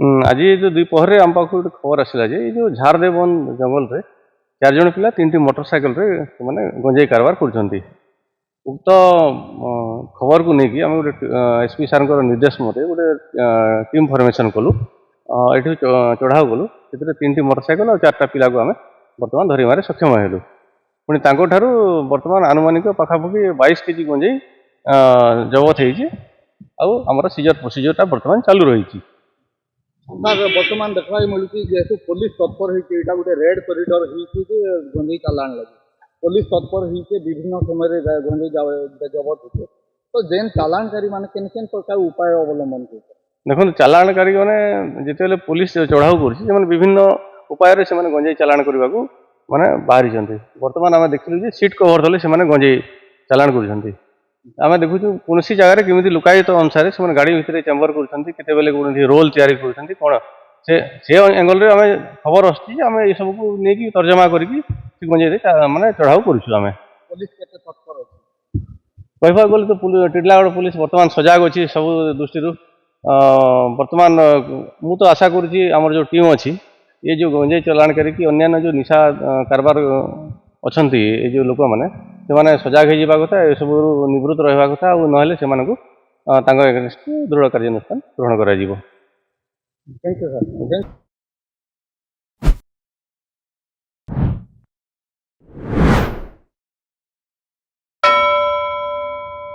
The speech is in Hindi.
आज जो द्विपहर आम पाक गोटे खबर आसला जो झारदेवन जंगल रे 4 जन पिला 3टी मोटरसाइकेल मैंने गंजेई कारबार कर उक्त खबर को लेकिन आम गोटे एसपी सार निर्देश मते गोटे टीम फॉर्मेशन कलु ये चढ़ाऊ गलु से 3टी मोटरसाइकेल और 4टा पिला को आम बर्तमान धरवे सक्षम हेलु पुणी बर्तमान आनुमानिक पखापाखि 22 केजी गंजेई जबत होमर सीजर प्रोसीजरटा बर्तमान चालू रही। बर्तमान देखा मिलूँ जेहेतु पुलिस तत्पर होता गोटे रेड कॉरिडोर गंजेई चालाण लगे पुलिस तत्पर होते विभिन्न समय गंजेई जबत होते तो जेन चालाणकारी मान केन केन प्रकार उपाय अवलंबन कर देखो चालाणकारी मैंने जिते पुलिस चढ़ाऊ कर विभिन्न उपाय से गंजेई चालाण करने को माने बाहरी बर्तमान आम देखिलु सीट कवर धले से गंजेई चालाण कर आम देखु कौन जगह केमी लुकायित अनुसार से गाड़ी भितर चेम्बर कर रोल तैयारी कर कौन से एंगल आम खबर आम ये सब को लेकिन तर्जमा करके गंजेई माने चढ़ाऊ करें कहवा गले तो टिटलागढ़ पुलिस बर्तमान सजग अच्छी सब दृष्टि बर्तमान मु तो आशा कर जो टीम अच्छी ये जो गंजेई चालाण करके अन्य जो निशा कारबार अच्छा ये जो लोक मैंने से सजग हो कथा ये सब निवृत्त रहा कथा ना एगेन्स्ट दृढ़ कार्यानुष्ठान ग्रहण कर। Thank you sir.